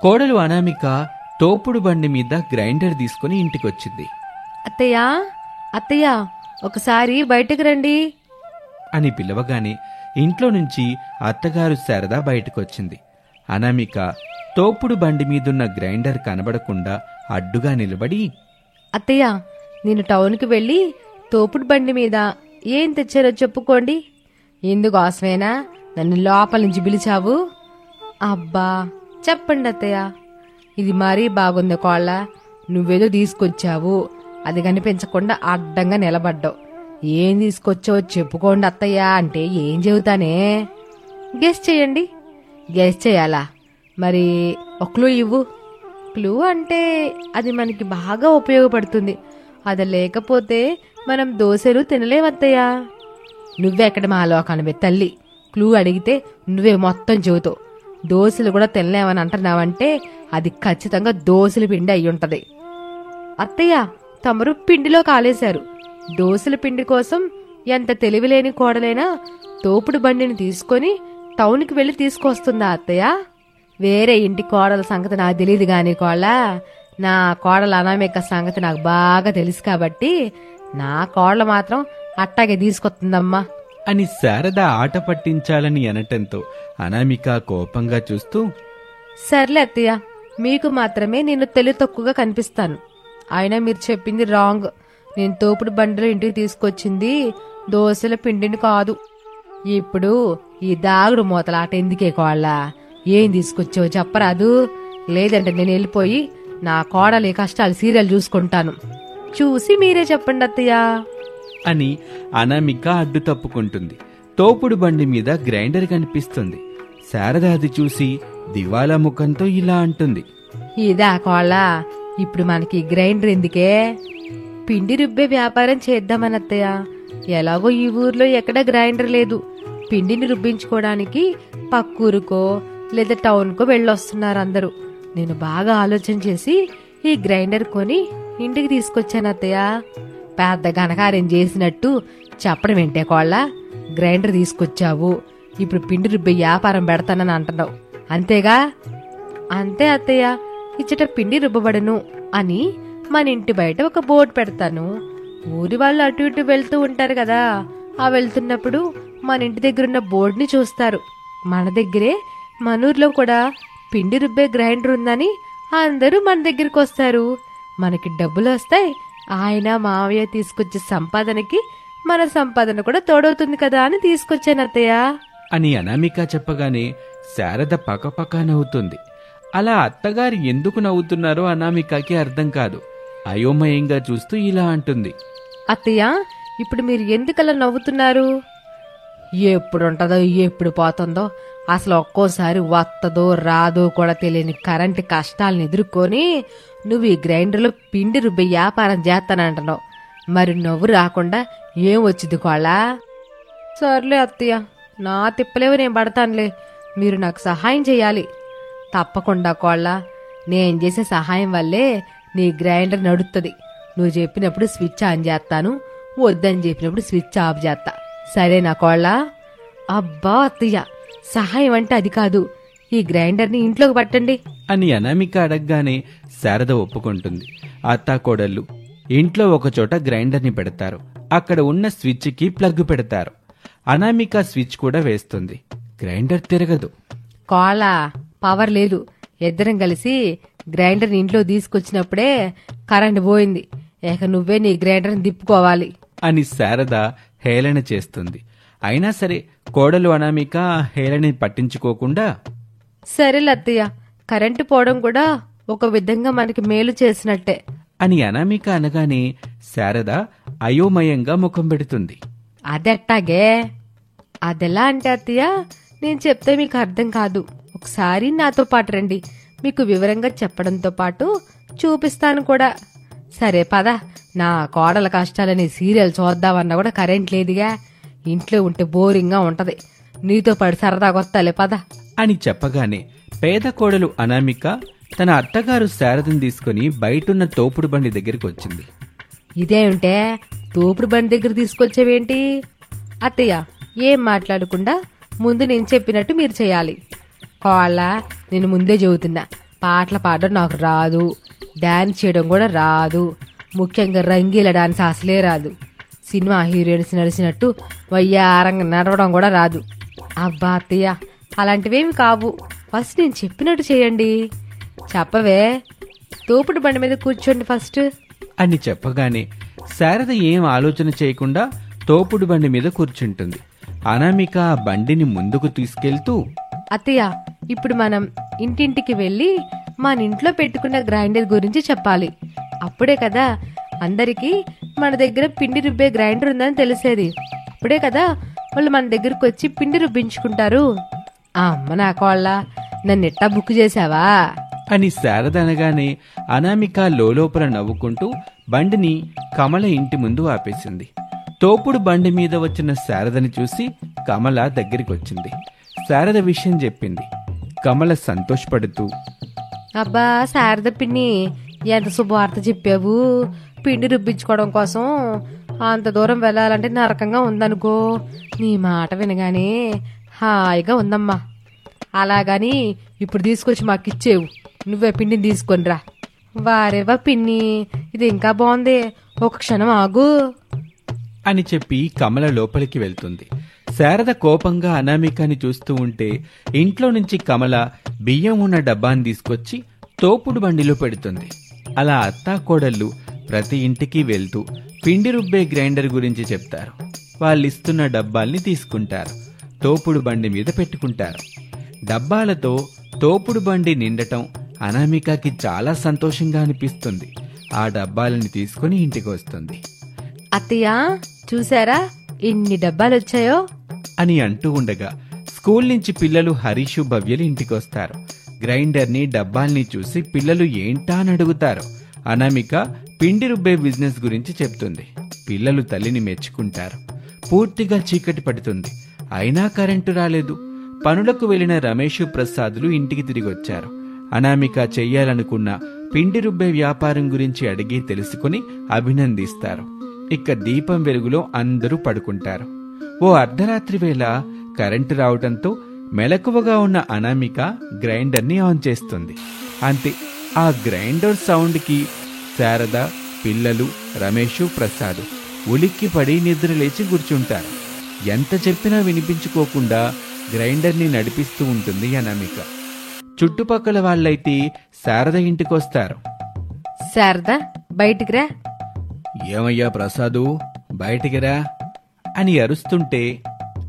కోడలు అనామిక తోపుడు బండి మీద గ్రైండర్ తీసుకుని ఇంటికొచ్చింది. అత్తయ్యా అత్తయ్యా, ఒకసారి బయటకు రండి అని పిలవగానే ఇంట్లో నుంచి అత్తగారు శారద బయటకొచ్చింది. అనామిక తోపుడు బండి మీదున్న గ్రైండర్ కనబడకుండా అడ్డుగా నిలబడి, అత్తయ్య, నేను టౌన్కి వెళ్ళి తోపుడు బండి మీద ఏం తెచ్చారో చెప్పుకోండి. ఇందుకోసమేనా నన్ను లోపల నుంచి పిలిచావు? అబ్బా చెప్పండి అత్తయ్య. ఇది మరీ బాగుంది కోళ్ళ. నువ్వేదో తీసుకొచ్చావు, అది కనిపించకుండా అడ్డంగా నిలబడ్డావు. ఏం తీసుకొచ్చావో చెప్పుకోండి అత్తయ్య అంటే ఏం చెబుతానే? గెస్ చేయండి. గెస్ చేయాలా? మరి ఒక క్లూ ఇవ్వు. క్లూ అంటే అది మనకి బాగా ఉపయోగపడుతుంది. అది లేకపోతే మనం దోశలు తినలేమత్తయ్యా. నువ్వెక్కడ మా లోకానివే తల్లి. క్లూ అడిగితే నువ్వే మొత్తం చెబుతావు. దోశలు కూడా తినలేమని అంటున్నావంటే అది ఖచ్చితంగా దోశల పిండి అయ్యుంటది. అత్తయ్య, తమరు పిండిలో కాలేశారు. దోశల పిండి కోసం ఎంత తెలివిలేని కోడలైనా తోపుడు బండిని తీసుకొని టౌన్కి వెళ్ళి తీసుకొస్తుందా అత్తయ్య? వేరే ఇంటి కోడల సంగతి నాకు తెలియదు గాని కోళ్ళ, నా కోడల అనామిక సంగతి నాకు బాగా తెలుసు కాబట్టి నా కోడలు మాత్రం అట్టాగే తీసుకొస్తుందమ్మా అని శారద ఆట పట్టించాలని అనటంతో అనామిక కోపంగా చూస్తూ, సర్లే అత్తయ్య, మీకు మాత్రమే నేను తెలివి తక్కువగా కనిపిస్తాను. అయినా మీరు చెప్పింది రాంగ్. నేను తోపుడు బండిలో ఇంటికి తీసుకొచ్చింది దోశల పిండిని కాదు. ఇప్పుడు ఈ దాగుడు మూతలాట ఎందుకే కోళ్ళ? ఏం తీసుకొచ్చావో చెప్పరాదు? లేదంటే నేను వెళ్ళిపోయి నా కోడలి కష్టాలు సీరియల్ చూసుకుంటాను. చూసి మీరే చెప్పండి అత్తయ్య అని అనామిక అడ్డు తప్పుకుంటుంది. తోపుడు బండి మీద గ్రైండర్ కనిపిస్తుంది. శారద అది చూసి దివాలా ముఖంతో ఇలా అంటుంది, ఇదా కోళ్ళ, ఇప్పుడు మనకి గ్రైండర్ ఎందుకే? పిండి రుబ్బే వ్యాపారం చేద్దామని అత్తయ్య. ఎలాగో ఈ ఊర్లో ఎక్కడ గ్రైండర్ లేదు. పిండిని రుబ్బించుకోవడానికి పక్కూరుకో లేదా టౌన్కో వెళ్ళొస్తున్నారు అందరూ. నేను బాగా ఆలోచన చేసి ఈ గ్రైండర్ కొని ఇంటికి తీసుకొచ్చాను అత్తయ్య. పెద్ద ఘనకార్యం చేసినట్టు చెప్పడం ఏంటే కోళ్ళ? గ్రైండర్ తీసుకొచ్చావు, ఇప్పుడు పిండి రుబ్బే వ్యాపారం పెడతానని అంటున్నావు అంతేగా? అంతే అత్తయ్య, ఇచ్చట పిండి రుబ్బబడను అని మన ఇంటి బయట ఒక బోర్డు పెడతాను. ఊరి వాళ్ళు అటు ఇటు వెళ్తూ ఉంటారు కదా, ఆ వెళ్తున్నప్పుడు మన ఇంటి దగ్గరున్న బోర్డుని చూస్తారు. మన దగ్గరే మన ఊర్లో కూడా పిండి రుబ్బే గ్రైండర్ ఉందని అందరూ మన దగ్గరికి వస్తారు. మనకి డబ్బులు వస్తాయి. ఆయన మావయ్య తీసుకొచ్చే సంపాదనకి మన సంపాదన కూడా తోడవుతుంది కదా అని తీసుకొచ్చాను అత్తయ్య అని అనామిక చెప్పగానే శారద పకపక నవ్వుతుంది. అలా అత్తగారు ఎందుకు నవ్వుతున్నారో అనామికకి అర్థం కాదు. అయోమయంగా చూస్తూ ఇలా అంటుంది, అత్తయ్య, ఇప్పుడు మీరు ఎందుకలా నవ్వుతున్నారు? ఎప్పుడుంటదో ఎప్పుడు పోతుందో, అసలు ఒక్కోసారి వత్తదో రాదో కూడా తెలియని కరెంటు కష్టాలను ఎదుర్కొని నువ్వు ఈ గ్రైండర్లో పిండి రుబ్బే వ్యాపారం చేస్తానంటున్నావు. మరి నవ్వు రాకుండా ఏం వచ్చింది కోళ్ళ? సర్లే అత్తయ్య, నా తిప్పలేవు నేను పడతానులే. మీరు నాకు సహాయం చెయ్యాలి. తప్పకుండా కోళ్ళ, నేను చేసే సహాయం వల్లే నీ గ్రైండర్ నడుస్తుంది. నువ్వు చెప్పినప్పుడు స్విచ్ ఆన్ చేస్తాను, వద్దని చెప్పినప్పుడు స్విచ్ ఆఫ్ చేస్తా. సరేనా కోళ్ళ? అబ్బా అత్తయ్య, సహాయం అంటే అది కాదు. ఈ గ్రైండర్ని ఇంట్లోకి పట్టండి అని అనామిక అడగగానే శారద ఒప్పుకుంటుంది. అత్తాకోడళ్ళు ఇంట్లో ఒకచోట గ్రైండర్ని పెడతారు. అక్కడ ఉన్న స్విచ్కి ప్లగ్ పెడతారు. అనామిక స్విచ్ కూడా వేస్తుంది. గ్రైండర్ తిరగదు. కోళ్ళ, పవర్ లేదు. ఇద్దరం కలిసి గ్రైండర్ని ఇంట్లో తీసుకొచ్చినప్పుడే కరెంట్ పోయింది. ఇక నువ్వే నీ గ్రైండర్ని తిప్పుకోవాలి అని శారద హేళన చేస్తుంది. అయినా సరే కోడలు అనామిక హేళని పట్టించుకోకుండా, సరేలే అత్తయ్య, కరెంటు పోవడం కూడా ఒక విధంగా మనకి మేలు చేసినట్టే అని అనామిక అనగానే శారద అయోమయంగా ముఖం పెడుతుంది. అదెట్టాగే? అదెలా అంటే అత్తయ్య, నేను చెప్తే మీకు అర్థం కాదు. ఒకసారి నాతో పాటు రండి, మీకు వివరంగా చెప్పడంతో పాటు చూపిస్తాను కూడా. సరే పద. నా కోడల కష్టాలని సీరియల్ చూద్దామన్నా కూడా కరెంట్ లేదుగా. ఇంట్లో ఉంటే బోరింగ్గా ఉంటది. నీతో పాటు సరదాగా వస్తాలే పద అని చెప్పగానే పేద కోడలు అనామిక తన అత్తగారు శారదను తీసుకుని బయటున్న తోపుడు బండి దగ్గరికి వచ్చింది. ఇదేంటే తోపుడు బండి దగ్గర తీసుకొచ్చేవేంటి? అత్తయ్య, ఏం మాట్లాడకుండా ముందు నేను చెప్పినట్టు మీరు చేయాలి. కోళ్ళ, నేను ముందే చెబుతున్నా, పాటలు పాడడం నాకు రాదు, డాన్స్ చేయడం కూడా రాదు, ముఖ్యంగా రంగీల డాన్స్ అసలే రాదు, సినిమా హీరోయిన్స్ నడిచినట్టు వయ్యారంగా నడవడం కూడా రాదు. అబ్బా అత్తయ్య, అలాంటివేమి కావు. ఫస్ట్ నేను చెప్పినట్టు చేయండి. చెప్పవే, తోపుడు బండి మీద కూర్చోండి ఫస్ట్ అని చెప్పగానే శారద ఏం ఆలోచన చేయకుండా తోపుడు బండి మీద కూర్చుంటుంది. అనామిక ఆ బండిని ముందుకు తీసుకెళ్తూ, అత్తయ్య, ఇప్పుడు మనం ఇంటింటికి వెళ్ళి మన ఇంట్లో పెట్టుకున్న గ్రైండర్ గురించి చెప్పాలి. అప్పుడే కదా అందరికీ మన దగ్గర పిండి రుబ్బే గ్రైండర్ ఉందని తెలిసేది. అప్పుడే కదా వాళ్ళు మన దగ్గరకు వచ్చి పిండి రుబ్బించుకుంటారు. అమ్మ నా కోళ్ళ, నన్ను ఎట్టా బుక్ చేసావా అని శారద అనగానే అనామిక లోలోపల నవ్వుకుంటూ బండిని కమల ఇంటి ముందు ఆపేసింది. తోపుడు బండి మీద వచ్చిన శారదని చూసి కమల దగ్గరికొచ్చింది. శారద విషయం చెప్పింది. కమల సంతోషపడుతూ, అబ్బా శారద పిన్ని, ఎంత శుభవార్త చెప్పావు. పిండి రుబ్బించుకోవడం కోసం అంత దూరం వెళ్ళాలంటే నరకంగా ఉందనుకో. నీ మాట వినగానే హాయిగా ఉందమ్మా. అలాగని ఇప్పుడు తీసుకొచ్చి మాకిచ్చేవు, నువ్వే పిండిని తీసుకొనిరా. వారేవా పిన్ని, ఇది ఇంకా బాగుంది, ఒక క్షణం ఆగు అని చెప్పి కమల లోపలికి వెళ్తుంది. శారద కోపంగా అనామికని చూస్తూ ఉంటే ఇంట్లో నుంచి కమల బియ్యం ఉన్న డబ్బాని తీసుకొచ్చి తోపుడు బండిలో పెడుతుంది. అలా అత్తాకోడళ్ళు ప్రతి ఇంటికి వెళ్తూ పిండి రుబ్బే గ్రైండర్ గురించి చెప్తారు. వాళ్ళిస్తున్న డబ్బాల్ని తీసుకుంటారు, తోపుడు బండి మీద పెట్టుకుంటారు. డబ్బాలతో తోపుడు బండి నిండటం అనామికకి చాలా సంతోషంగా అనిపిస్తుంది. ఆ డబ్బాలని తీసుకుని ఇంటికి వస్తుంది. అత్తయ్య, చూసారా ఎన్ని డబ్బాలు వచ్చాయో అని అంటూ ఉండగా స్కూల్ నుంచి పిల్లలు హరీషు, భవ్యలు ఇంటికొస్తారు. గ్రైండర్ని డబ్బాల్ని చూసి పిల్లలు ఏంటా అని అడుగుతారు. అనామిక పిండి రుబ్బే బిజినెస్ గురించి చెప్తుంది. పిల్లలు తల్లిని మెచ్చుకుంటారు. పూర్తిగా చీకటి పడుతుంది, అయినా కరెంటు రాలేదు. పనులకు వెళ్లిన రమేషు, ప్రసాదులు ఇంటికి తిరిగొచ్చారు. అనామిక చెయ్యాలనుకున్న పిండి రుబ్బే వ్యాపారం గురించి అడిగి తెలుసుకుని అభినందిస్తారు. ఇక దీపం వెలుగులో అందరూ పడుకుంటారు. ఓ అర్ధరాత్రి వేళ కరెంటు రావటంతో మెలకువగా ఉన్న అనామిక గ్రైండర్ని ఆన్ చేస్తుంది. అంతే, ఆ గ్రైండర్ సౌండ్కి శారద, పిల్లలు, రమేషు, ప్రసాద్ ఉలిక్కిపడి నిద్రలేచి కూర్చుంటారు. ఎంత చెప్పినా వినిపించుకోకుండా గ్రైండర్ని నడిపిస్తూ ఉంటుంది అనామిక. చుట్టుపక్కల వాళ్ళైతే శారద ఇంటికొస్తారు. శారద, బయటికి రా. ఏమయ్యా ప్రసాదు, బయటికి రా అని అరుస్తుంటే,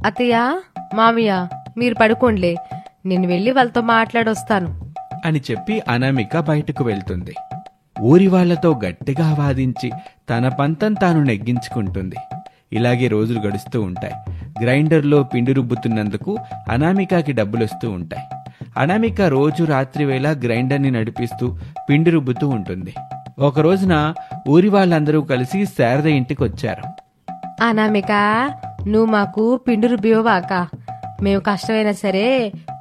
అత్తయ్య, మామయ్య, మీరు పడుకోండిలే, నేను వెళ్ళి వాళ్ళతో మాట్లాడొస్తాను అని చెప్పి అనామిక బయటకు వెళ్తుంది. ఊరి వాళ్లతో గట్టిగా వాదించి తన పంతం తాను నెగ్గించుకుంటుంది. ఇలాగే రోజులు గడుస్తూ ఉంటాయి. గ్రైండర్లో పిండి రుబ్బుతున్నందుకు అనామికకి డబ్బులొస్తూ ఉంటాయి. అనామిక రోజు రాత్రి వేళ గ్రైండర్ని నడిపిస్తూ పిండి రుబ్బుతూ ఉంటుంది. ఒక రోజున ఊరి వాళ్ళందరూ కలిసి శారద ఇంటికొచ్చారు. అనామిక, నువ్వు మాకు పిండి రుబ్బివ్వవాక. మేము కష్టమైనా సరే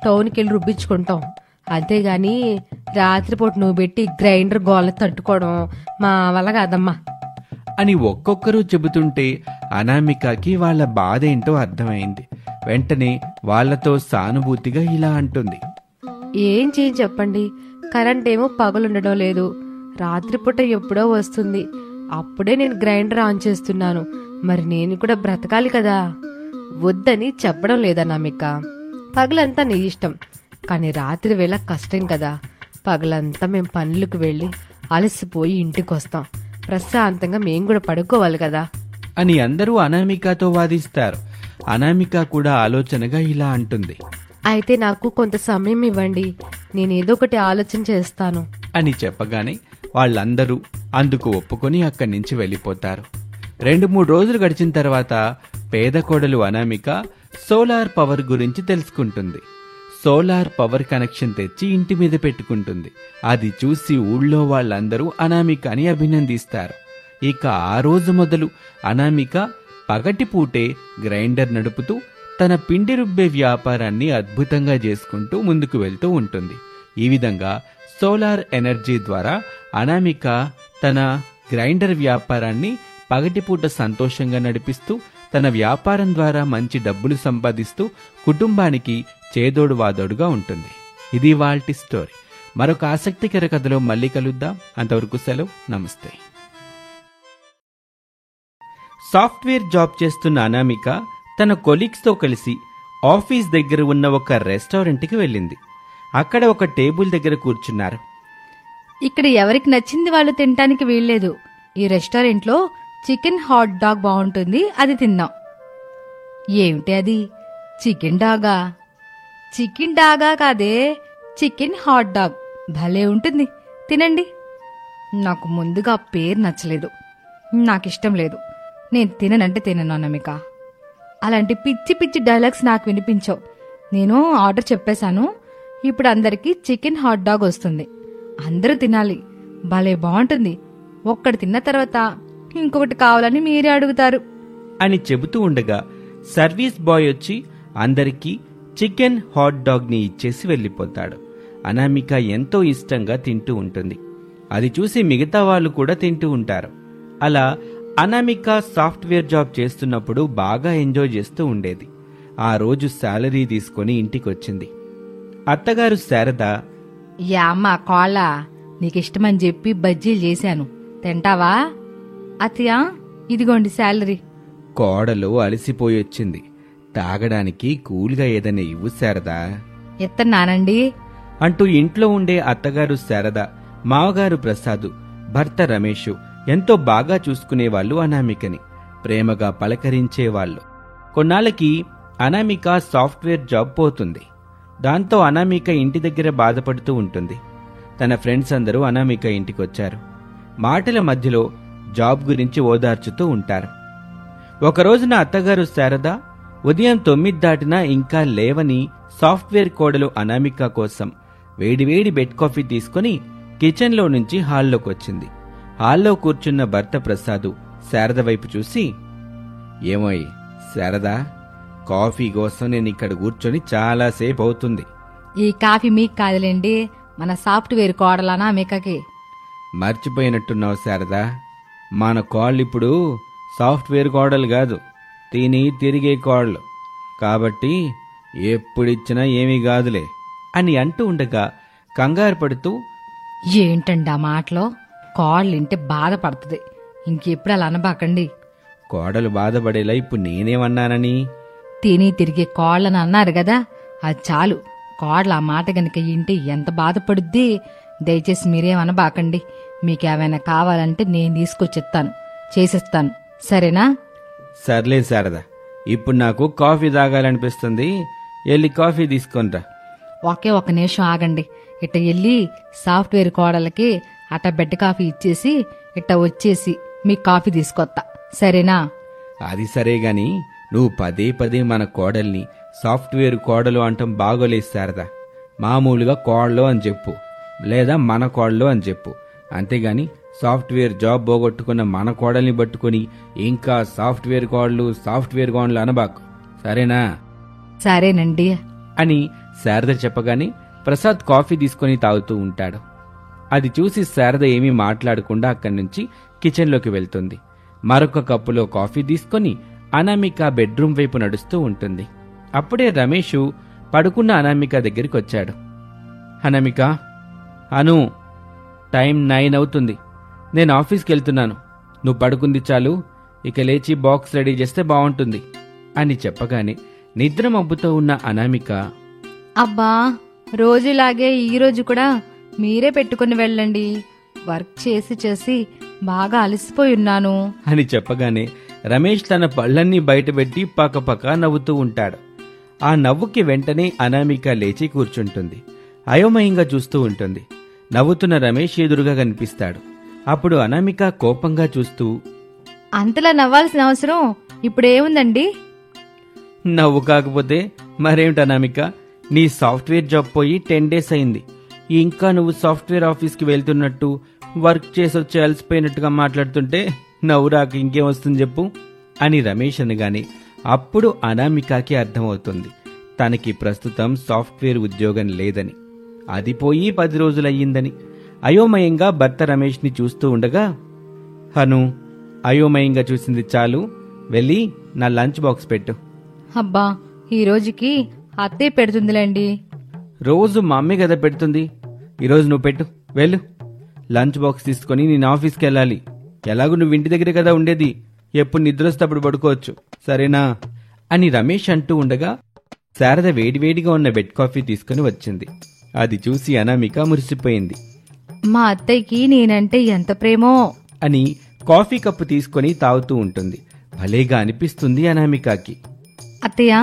టౌన్కి వెళ్ళి రుబ్బించుకుంటాం. అంతేగాని రాత్రిపూట నువ్వు పెట్టి గ్రైండర్ గోళ్ళ తట్టుకోవడం మా వల్ల కాదమ్మా అని ఒక్కొక్కరు చెబుతుంటే అనామికకి వాళ్ళ బాధ ఏంటో అర్థమైంది. వెంటనే వాళ్లతో సానుభూతిగా ఇలా అంటుంది. ఏం చేయం చెప్పండి, కరెంట్ ఏమో పగలుండడం లేదు, రాత్రిపూట ఎప్పుడో వస్తుంది. అప్పుడే నేను గ్రైండర్ ఆన్ చేస్తున్నాను. మరి నేను కూడా బ్రతకాలి కదా. వద్దని చెప్పడం లేదనామిక. పగలంతా నీ ఇష్టం, కానీ రాత్రి వేళ కష్టం కదా. పగలంతా మేము పనులకు వెళ్ళి అలసిపోయి ఇంటికొస్తాం. ప్రశాంతంగా మేము కూడా పడుకోవాలి కదా అని అందరూ అనామికతో వాదిస్తారు. అనామిక కూడా ఆలోచనగా ఇలా అంటుంది. అయితే నాకు కొంత సమయం ఇవ్వండి, నేనేదో ఒకటి ఆలోచన చేస్తాను అని చెప్పగానే వాళ్ళందరూ అందుకు ఒప్పుకొని అక్కడి నుంచి వెళ్ళిపోతారు. 2-3 రోజులు గడిచిన తర్వాత పేద కోడలు అనామిక సోలార్ పవర్ గురించి తెలుసుకుంటుంది. సోలార్ పవర్ కనెక్షన్ తెచ్చి ఇంటి మీద పెట్టుకుంటుంది. అది చూసి ఊళ్ళో వాళ్ళందరూ అనామికని అభినందిస్తారు. ఇక ఆ రోజు మొదలు అనామిక పగటిపూటే గ్రైండర్ నడుపుతూ తన పిండి రుబ్బే వ్యాపారాన్ని అద్భుతంగా చేసుకుంటూ ముందుకు వెళ్తూ ఉంటుంది. ఈ విధంగా సోలార్ ఎనర్జీ ద్వారా అనామిక తన గ్రైండర్ వ్యాపారాన్ని పగటిపూట సంతోషంగా నడిపిస్తూ తన వ్యాపారం ద్వారా మంచి డబ్బులు సంపాదిస్తూ కుటుంబానికి చేదోడు వాదోడుగా ఉంటుంది. ఇది వాల్టి స్టోరీ. మరొక ఆసక్తికర కథలో మళ్ళీ కలుద్దాం. అంతవరకు సెలవు. నమస్తే. సాఫ్ట్వేర్ జాబ్ చేస్తున్న అనామిక తన కొలీగ్స్తో కలిసి ఆఫీస్ దగ్గర ఉన్న ఒక రెస్టారెంట్కి వెళ్ళింది. అక్కడ ఒక టేబుల్ దగ్గర కూర్చున్నారు. ఇక్కడ ఎవరికి నచ్చింది వాళ్ళు తినటానికి వీల్లేదు. ఈ రెస్టారెంట్లో చికెన్ హాట్ డాగ్ బాగుంటుంది, అది తిందాం. ఏమిటి అది? చికెన్ డాగా? చికెన్ డాగా కాదే, చికెన్ హాట్ డాగ్. భలే ఉంటుంది, తినండి. నాకు ముందుగా పేరు నచ్చలేదు, నాకిష్టం లేదు. నేను తిననంటే తినను అనామిక. అలాంటి పిచ్చి పిచ్చి డైలాగ్స్ నాకు వినిపించవు. నేను ఆర్డర్ చెప్పేశాను. ఇప్పుడు అందరికీ చికెన్ హాట్ డాగ్ వస్తుంది. అందరూ తినాలి, భలే బాగుంటుంది. ఒక్కటి తిన్న తర్వాత ఇంకొకటి కావాలని మీరే అడుగుతారు అని చెబుతూ ఉండగా సర్వీస్ బాయ్ వచ్చి అందరికీ చికెన్ హాట్ డాగ్ని ఇచ్చేసి వెళ్ళిపోతాడు. అనామిక ఎంతో ఇష్టంగా తింటూ ఉంటుంది. అది చూసి మిగతా వాళ్ళు కూడా తింటూ ఉంటారు. అలా అనామిక సాఫ్ట్వేర్ జాబ్ చేస్తున్నప్పుడు బాగా ఎంజాయ్ చేస్తూ ఉండేది. ఆ రోజు శాలరీ తీసుకుని ఇంటికొచ్చింది. అత్తగారు శారద, యామ్మా కోళ్ళ, నీకిష్టమని చెప్పి బజ్జీలు చేశాను, తింటావా? అత్తయ్య, ఇదిగోండి శాలరీ. కోడలు అలసిపోయొచ్చింది. తాగడానికి కూల్గా ఏదైనా ఇవ్వు శారదా ఎత్తన్నానండి అంటూ ఇంట్లో ఉండే అత్తగారు శారద, మావగారు ప్రసాదు, భర్త రమేషు ఎంతో బాగా చూసుకునేవాళ్లు అనామికని. ప్రేమగా పలకరించేవాళ్లు. కొన్నాళ్ళకి అనామిక సాఫ్ట్వేర్ జాబ్ పోతుంది. దాంతో అనామిక ఇంటి దగ్గర బాధపడుతూ ఉంటుంది. తన ఫ్రెండ్స్ అందరూ అనామిక ఇంటికొచ్చారు. మాటల మధ్యలో జాబ్ గురించి ఓదార్చుతూ ఉంటారు. ఒకరోజున అత్తగారు శారద ఉదయం 9 దాటినా ఇంకా లేవని సాఫ్ట్వేర్ కోడలు అనామిక కోసం వేడివేడి బెడ్ కాఫీ తీసుకుని కిచెన్లో నుంచి హాల్లోకొచ్చింది. హాల్లో కూర్చున్న భర్త ప్రసాదు శారద వైపు చూసి, ఏమోయ్ శారదా, కాఫీ కోసం నేను ఇక్కడ కూర్చొని చాలాసేపు అవుతుంది. ఈ కాఫీ మీకు కాదులేండి, మన సాఫ్ట్వేర్ కోడలనా మీకకి. మర్చిపోయినట్టున్నావు శారదా, మన కోళ్ళిప్పుడు సాఫ్ట్వేర్ కోడలు కాదు, తిని తిరిగే కోళ్ళు. కాబట్టి ఎప్పుడిచ్చినా ఏమీ కాదులే అని అంటూ ఉండగా కంగారు పడుతూ, ఏంటండి ఆ మాటలో? కోళ్ళింటే బాధపడుతుంది, ఇంకెప్పుడు అలా అనబాకండి. కోడలు బాధపడేలా ఇప్పుడు నేనేమన్నానని? తిని తిరిగే కోళ్ళని అన్నారు కదా, అది చాలు. కోళ్ళ ఆ మాట గనక ఇంటి ఎంత బాధపడుద్ది. దయచేసి మీరేమనబాకండి. మీకేమైనా కావాలంటే నేను తీసుకొచ్చిస్తాను, చేసిస్తాను, సరేనా? సర్లే శారదా, ఇప్పుడు నాకు కాఫీ తాగాలనిపిస్తుంది, వెళ్ళి కాఫీ తీసుకొనిరా. ఒకే ఒక నిమిషం ఆగండి. ఇట్ట వెళ్ళి సాఫ్ట్వేర్ కోడలకి అట్ట బెడ్ కాఫీ ఇచ్చేసి ఇట్ట వచ్చేసి మీకు కాఫీ తీసుకొత్తా, సరేనా? అది సరే గాని నువ్వు పదే పదే మన కోడల్ని సాఫ్ట్వేర్ కోడలు అంటాం బాగోలేదు శారదా. మామూలుగా కోడలు అని చెప్పు, లేదా మన కోడలు అని చెప్పు. అంతేగాని సాఫ్ట్వేర్ జాబ్ పోగొట్టుకున్న మన కోడల్ని పట్టుకుని ఇంకా సాఫ్ట్వేర్ కోడలు అనబాకు, సరేనా? సరేనండి అని శారద చెప్పగానే ప్రసాద్ కాఫీ తీసుకుని తాగుతూ ఉంటాడు. అది చూసి శారద ఏమీ మాట్లాడకుండా అక్కడి నుంచి కిచెన్లోకి వెళ్తుంది. మరొక కప్పులో కాఫీ తీసుకుని అనామిక బెడ్రూమ్ వైపు నడుస్తూ ఉంటుంది. అప్పుడే రమేషు పడుకున్న అనామిక దగ్గరికి వచ్చాడు. అనామిక, అను, టైం 9 అవుతుంది, నేను ఆఫీస్కి వెళ్తున్నాను, నువ్వు పడుకుంది చాలు, ఇక లేచి బాక్స్ రెడీ చేస్తే బాగుంటుంది అని చెప్పగానే నిద్ర మబ్బుతో ఉన్న అనామిక, అబ్బా, రోజులాగే ఈరోజు కూడా మీరే పెట్టుకుని వెళ్ళండి, వర్క్ చేసి చేసి బాగా అలసిపోయి ఉన్నాను అని చెప్పగానే రమేష్ తన పళ్ళన్నీ బయటపెట్టి పక్కపక్క నవ్వుతూ ఉంటాడు. ఆ నవ్వుకి వెంటనే అనామిక లేచి కూర్చుంటుంది. అయోమయంగా చూస్తూ ఉంటుంది. నవ్వుతున్న రమేష్ ఎదురుగా కనిపిస్తాడు. అప్పుడు అనామిక కోపంగా చూస్తూ, అంతలా నవ్వాల్సిన అవసరం ఇప్పుడేముందండి? నవ్వు కాకపోతే మరేమిటి అనామిక, నీ సాఫ్ట్వేర్ జాబ్ పోయి 10 days అయింది, ఇంకా నువ్వు సాఫ్ట్వేర్ ఆఫీస్కి వెళ్తున్నట్టు వర్క్ చేసొచ్చి అలసిపోయినట్టుగా మాట్లాడుతుంటే నవ్వు రాక ఇంకేం వస్తుంది చెప్పు అని రమేష్ అనగానే అప్పుడు అనామికకి అర్థమవుతుంది తనకి ప్రస్తుతం సాఫ్ట్వేర్ ఉద్యోగం లేదని, అది పోయి 10 రోజులయ్యిందని. అయోమయంగా భర్త రమేష్ని చూస్తూ ఉండగా, హను, అయోమయంగా చూసింది చాలు, వెళ్ళి నా లంచ్ బాక్స్ పెట్టు. అబ్బా, ఈ రోజుకి అత్తే పెడుతుందిలేండి. రోజు మా అమ్మే కదా పెడుతుంది, ఈరోజు నువ్వు పెట్టు, వెళ్ళు. లంచ్ బాక్స్ తీసుకొని నేను ఆఫీస్కి వెళ్ళాలి. ఎలాగూ నువ్వు ఇంటి దగ్గరే కదా ఉండేది, ఎప్పుడు నిద్రొస్తే అప్పుడు పడుకోవచ్చు, సరేనా అని రమేష్ అంటూ ఉండగా శారద వేడివేడిగా ఉన్న బెడ్ కాఫీ తీసుకుని వచ్చింది. అది చూసి అనామిక మురిసిపోయింది. మా అత్తయ్యకి నేనంటే ఎంత ప్రేమో అని కాఫీ కప్పు తీసుకొని తాగుతూ ఉంటుంది. భలేగా అనిపిస్తుంది అనామికకి. అత్తయ్య,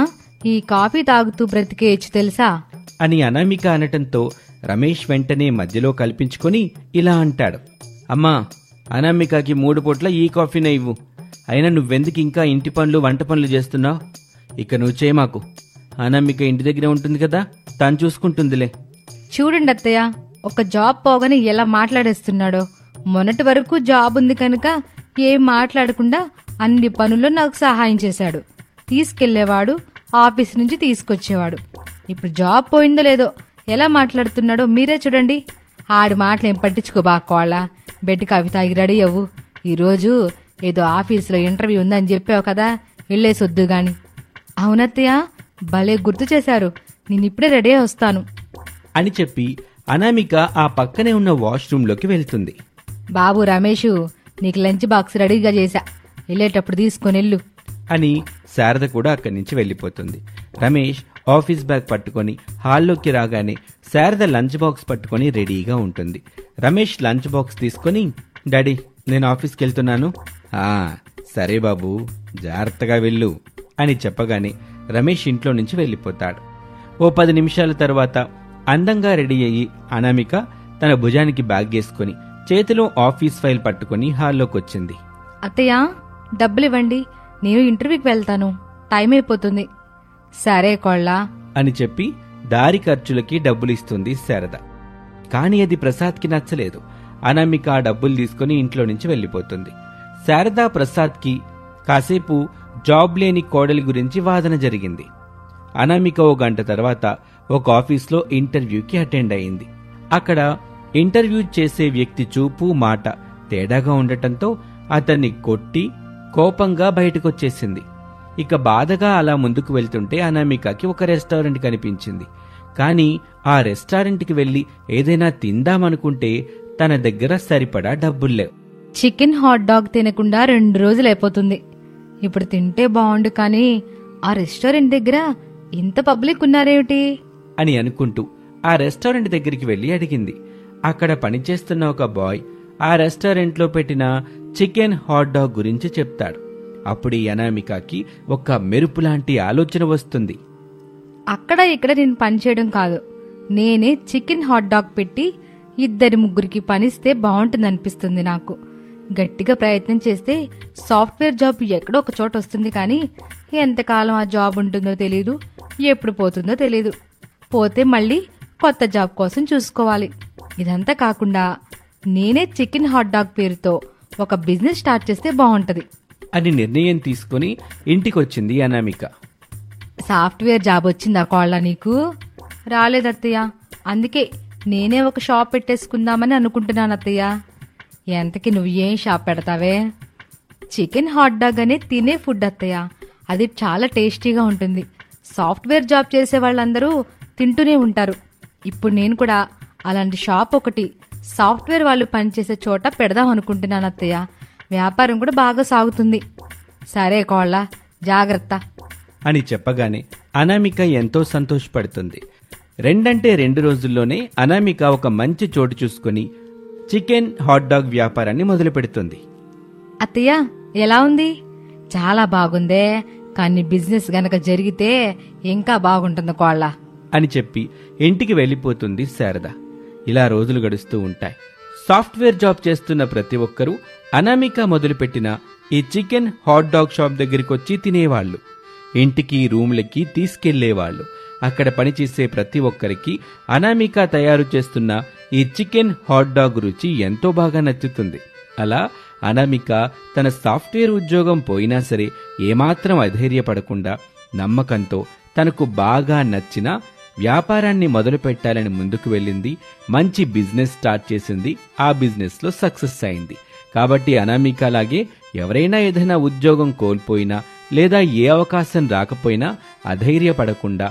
ఈ కాఫీ తాగుతూ బ్రతికేయచ్చు తెలుసా అని అనామిక అనటంతో రమేష్ వెంటనే మధ్యలో కల్పించుకొని ఇలా అంటాడు. అమ్మా, అనామికకి 3 పూట్ల ఈ కాఫీనే ఇవ్వు. అయినా నువ్వెందుకు ఇంకా ఇంటి పనులు వంట పనులు చేస్తున్నావు? ఇక నువ్వు చేయమాకు. అనామిక ఇంటి దగ్గరే ఉంటుంది కదా, తను చూసుకుంటుందిలే. చూడండి అత్తయ్య, ఒక జాబ్ పోగానే ఎలా మాట్లాడేస్తున్నాడో. మొన్నటి వరకు జాబ్ ఉంది కనుక ఏం మాట్లాడకుండా అన్ని పనుల్లో నాకు సహాయం చేశాడు. తీసుకెళ్లేవాడు, ఆఫీస్ నుంచి తీసుకొచ్చేవాడు. ఇప్పుడు జాబ్ పోయిందో లేదో ఎలా మాట్లాడుతున్నాడో మీరే చూడండి. ఆడి మాటలేం పట్టించుకోబాకోళ్ళ. బెడ్ కాఫీ తాగి రెడీ అవ్వు. ఈరోజు ఏదో ఆఫీసులో ఇంటర్వ్యూ ఉందని చెప్పావు కదా, వెళ్ళేసొద్దు గాని. అవునత్తయ్య, భలే గుర్తు చేశారు. నేనిప్పుడే రెడీ వస్తాను అని చెప్పి అనామిక ఆ పక్కనే ఉన్న వాష్రూంలోకి వెళ్తుంది. బాబు రమేషు, నీకు లంచ్ బాక్స్ రెడీగా చేశా, వెళ్ళేటప్పుడు తీసుకొనెళ్ళు అని శారద కూడా అక్కడి నుంచి వెళ్ళిపోతుంది. రమేష్ ఆఫీస్ బ్యాగ్ పట్టుకొని హాల్లోకి రాగానే శారద లంచ్ బాక్స్ పట్టుకొని రెడీగా ఉంటుంది. రమేష్ లంచ్ బాక్స్ తీసుకొని, డాడీ నేను ఆఫీస్కి వెళ్తున్నాను. సరే బాబు, జాగ్రత్తగా వెళ్ళు అని చెప్పగానే రమేష్ ఇంట్లో నుంచి వెళ్ళిపోతాడు. ఓ 10 నిమిషాల తర్వాత అందంగా రెడీ అయ్యి అనామిక తన భుజానికి బ్యాగ్ వేసుకుని చేతిలో ఆఫీస్ ఫైల్ పట్టుకుని హాల్లోకి వచ్చింది. అత్తయ్య, డబ్బులివ్వండి, నేను ఇంటర్వ్యూకి వెళ్తాను, టైం అయిపోతుంది. సరే కోళ్ళ అని చెప్పి దారి ఖర్చులకి డబ్బులిస్తుంది శారద. కాని అది ప్రసాద్కి నచ్చలేదు. అనామిక ఆ డబ్బులు తీసుకుని ఇంట్లో నుంచి వెళ్ళిపోతుంది. శారద ప్రసాద్కి కాసేపు జాబ్ లేని కోడలి గురించి వాదన జరిగింది. అనామిక 1 గంట తర్వాత ఒక ఆఫీస్లో ఇంటర్వ్యూకి అటెండ్ అయింది. అక్కడ ఇంటర్వ్యూ చేసే వ్యక్తి చూపు మాట తేడాగా ఉండటంతో అతన్ని కొట్టి కోపంగా బయటకొచ్చేసింది. ఇక బాధగా అలా ముందుకు వెళ్తుంటే అనామికకి ఒక రెస్టారెంట్ కనిపించింది. కానీ ఆ రెస్టారెంట్కి వెళ్లి ఏదైనా తిందామనుకుంటే తన దగ్గర సరిపడా డబ్బుల్లేవు. చికెన్ హాట్ డాగ్ తినకుండా 2 రోజులైపోతుంది. ఇప్పుడు తింటే బాగుండు, కానీ ఆ రెస్టారెంట్ దగ్గర ఇంత పబ్లిక్ ఉన్నారేమిటి అని అనుకుంటూ ఆ రెస్టారెంట్ దగ్గరికి వెళ్లి అడిగింది. అక్కడ పనిచేస్తున్న ఒక బాయ్ ఆ రెస్టారెంట్లో పెట్టిన చికెన్ హాట్ డాగ్ గురించి చెప్తాడు. అప్పుడు ఈ అనామికకి ఒక మెరుపులాంటి ఆలోచన వస్తుంది. అక్కడ ఇక్కడ నేను పనిచేయడం కాదు, నేనే చికెన్ హాట్ డాగ్ పెట్టి 2-3కి పనిస్తే బాగుంటుందనిపిస్తుంది నాకు. గట్టిగా ప్రయత్నం చేస్తే సాఫ్ట్వేర్ జాబ్ ఎక్కడో ఒక చోట వస్తుంది, కానీ ఎంతకాలం ఆ జాబ్ ఉంటుందో తెలీదు, ఎప్పుడు పోతుందో తెలీదు. పోతే మళ్ళీ కొత్త జాబ్ కోసం చూసుకోవాలి. ఇదంతా కాకుండా నేనే చికెన్ హాట్ డాగ్ పేరుతో ఒక బిజినెస్ స్టార్ట్ చేస్తే బాగుంటది అని నిర్ణయం తీసుకుని ఇంటికొచ్చింది అనామిక. సాఫ్ట్వేర్ జాబ్ వచ్చిందా కోళ్ళ నీకు? రాలేదత్తయ్య, అందుకే నేనే ఒక షాప్ పెట్టేసుకుందామని అనుకుంటున్నాను అత్తయ్య. ఎంతకి నువ్వు ఏం షాప్ పెడతావే? చికెన్ హాట్ డాగ్ అనే తినే ఫుడ్ అత్తయ్య, అది చాలా టేస్టీగా ఉంటుంది. సాఫ్ట్వేర్ జాబ్ చేసే వాళ్ళందరూ తింటూనే ఉంటారు. ఇప్పుడు నేను కూడా అలాంటి షాప్ ఒకటి సాఫ్ట్వేర్ వాళ్ళు పనిచేసే చోట పెడదాం అనుకుంటున్నాను అత్తయ్య. వ్యాపారం కూడా బాగా సాగుతుంది. సరే కోళ్ళ, జాగ్రత్త అని చెప్పగానే అనామిక ఎంతో సంతోషపడుతుంది. 2 రోజుల్లోనే అనామిక ఒక మంచి చోటు చూసుకుని చికెన్ హాట్ డాగ్ వ్యాపారాన్ని మొదలు పెడుతుంది. అత్తయ్య, ఎలా ఉంది? చాలా బాగుందే, కానీ బిజినెస్ గనక జరిగితే ఇంకా బాగుంటుంది కోళ్ళ అని చెప్పి ఇంటికి వెళ్ళిపోతుంది శారద. ఇలా రోజులు గడుస్తూ ఉంటాయి. సాఫ్ట్వేర్ జాబ్ చేస్తున్న ప్రతి ఒక్కరూ అనామిక మొదలుపెట్టిన ఈ చికెన్ హాట్ డాగ్ షాప్ దగ్గరికి వచ్చి తినేవాళ్లు. ఇంటికి రూమ్లకి తీసుకెళ్లేవాళ్లు. అక్కడ పనిచేసే ప్రతి ఒక్కరికి అనామిక తయారు చేస్తున్న ఈ చికెన్ హాట్ డాగ్ రుచి ఎంతో బాగా నచ్చుతుంది. అలా అనామిక తన సాఫ్ట్వేర్ ఉద్యోగం పోయినా సరే ఏమాత్రం అధైర్యపడకుండా నమ్మకంతో తనకు బాగా నచ్చిన వ్యాపారాన్ని మొదలు పెట్టాలని ముందుకు వెళ్ళింది. మంచి బిజినెస్ స్టార్ట్ చేసింది. ఆ బిజినెస్ లో సక్సెస్ అయింది. కాబట్టి అనామిక లాగే ఎవరైనా ఏదైనా ఉద్యోగం కోల్పోయినా లేదా ఏ అవకాశం రాకపోయినా అధైర్యపడకుండా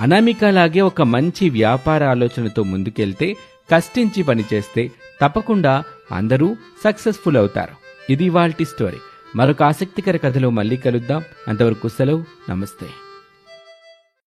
అనామిక లాగే ఒక మంచి వ్యాపార ఆలోచనతో ముందుకెళ్తే కష్టించి పనిచేస్తే తప్పకుండా అందరూ సక్సెస్ఫుల్ అవుతారు. ఇది ఇవాల్టి స్టోరీ. మరొక ఆసక్తికర కథలో మళ్ళీ కలుద్దాం. అంతవరకు సెలవు. నమస్తే.